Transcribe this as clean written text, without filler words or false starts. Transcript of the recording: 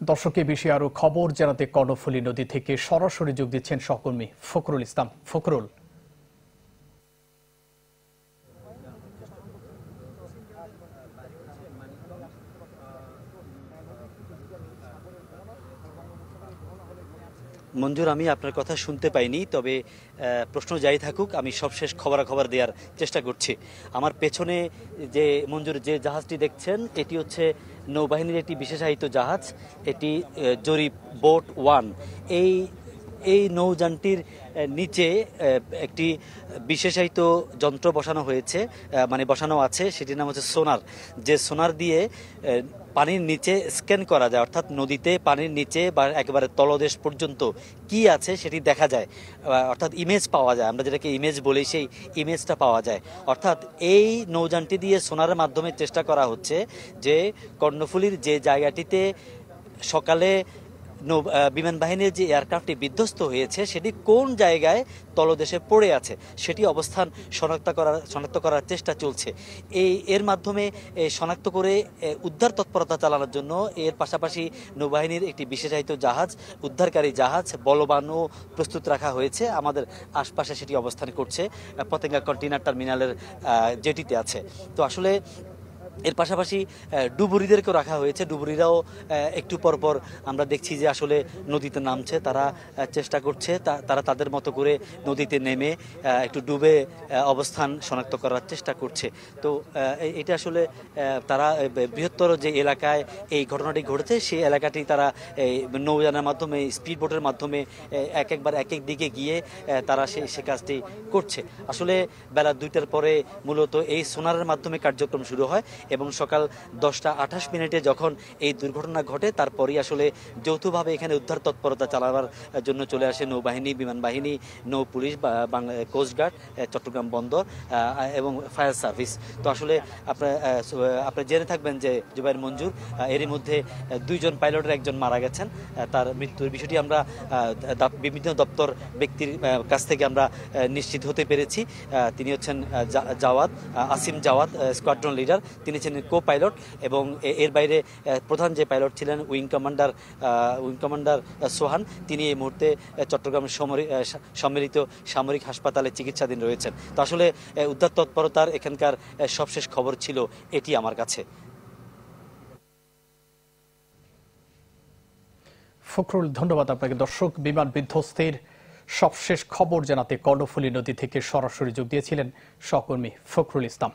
দর্শকের বিষয়ে আরো খবর জানাতে কর্ণফুলী নদী থেকে সরাসরি যোগ দিচ্ছেন সহকর্মী ফখরুল ইসলাম। ফখরুল, মঞ্জুর, আমি আপনার কথা শুনতে পাইনি, তবে প্রশ্ন যাই থাকুক আমি সবশেষ খবরাখবর দেওয়ার চেষ্টা করছি। আমার পেছনে যে মঞ্জুর যে জাহাজটি দেখছেন এটি হচ্ছে নৌবাহিনীর একটি বিশেষায়িত জাহাজ। এটি জরিপ বোট 1। এই নৌযানটির নিচে একটি বিশেষায়িত যন্ত্র বসানো হয়েছে, মানে বসানো আছে, সেটির নাম হচ্ছে সোনার। যে সোনার দিয়ে পানির নিচে স্ক্যান করা যায়, অর্থাৎ নদীতে পানির নিচে বা একেবারে তলদেশ পর্যন্ত কি আছে সেটি দেখা যায়, অর্থাৎ ইমেজ পাওয়া যায়। আমরা যেটাকে ইমেজ বলি সেই ইমেজটা পাওয়া যায়। অর্থাৎ এই নৌযানটি দিয়ে সোনারের মাধ্যমে চেষ্টা করা হচ্ছে যে কর্ণফুলীর যে জায়গাটিতে সকালে বিমান বাহিনীর যে এয়ারক্রাফটটি বিধ্বস্ত হয়েছে সেটি কোন জায়গায় তলদেশে পড়ে আছে সেটি অবস্থান শনাক্ত করার চেষ্টা চলছে। এর মাধ্যমে শনাক্ত করে উদ্ধার তৎপরতা চালানোর জন্য এর পাশাপাশি নৌবাহিনীর একটি বিশেষায়িত জাহাজ, উদ্ধারকারী জাহাজ বলবানও প্রস্তুত রাখা হয়েছে। আমাদের আশপাশে সেটি অবস্থান করছে, পতেঙ্গা কন্টেইনার টার্মিনালের জেটিতে আছে। তো আসলে এর পাশাপাশি ডুবুরিদেরকেও রাখা হয়েছে। ডুবুরিরাও একটু পরপর আমরা দেখছি যে আসলে নদীতে নামছে, তারা চেষ্টা করছে, তারা তাদের মতো করে নদীতে নেমে একটু ডুবে অবস্থান শনাক্ত করার চেষ্টা করছে। তো এটা আসলে তারা বৃহত্তর যে এলাকায় এই ঘটনাটি ঘটেছে সেই এলাকাটি তারা নৌযানের মাধ্যমে, স্পিড বোটের মাধ্যমে এক এক দিকে গিয়ে তারা সে কাজটি করছে। আসলে বেলা 2টার পরে মূলত এই সোনারের মাধ্যমে কার্যক্রম শুরু হয় এবং সকাল 10:28 যখন এই দুর্ঘটনা ঘটে তারপরই আসলে যৌথভাবে এখানে উদ্ধার তৎপরতা চালাবার জন্য চলে আসে নৌবাহিনী, বিমান বাহিনী, নৌ পুলিশ, বাংলা কোস্টগার্ড, চট্টগ্রাম বন্দর এবং ফায়ার সার্ভিস। তো আসলে আপনি জেনে থাকবেন যে জুবাইর মঞ্জুর, এরই মধ্যে 2 জন পাইলটের একজন মারা গেছেন। তার মৃত্যুর বিষয়টি আমরা বিভিন্ন দপ্তর ব্যক্তির কাছ থেকে আমরা নিশ্চিত হতে পেরেছি। তিনি হচ্ছেন আসিম জাওয়াদ, স্কোয়াড্রন লিডার। তিনি ছিলেন কো পাইলট এবং এর বাইরে প্রধান যে পাইলট ছিলেন উইং কমান্ডার সোহান, তিনি এই মুহূর্তে চট্টগ্রাম সম্মিলিত সামরিক হাসপাতালে চিকিৎসাধীন রয়েছেন। তো আসলে উদ্ধার তৎপরতার এখানকার সবশেষ খবর ছিল এটি আমার কাছে। ফখরুল, ধন্যবাদ আপনাকে। দর্শক, বিমান বিধ্বস্তের সবশেষ খবর জানাতে কর্ণফুলী নদী থেকে সরাসরি যোগ দিয়েছিলেন সহকর্মী ফখরুল ইসলাম।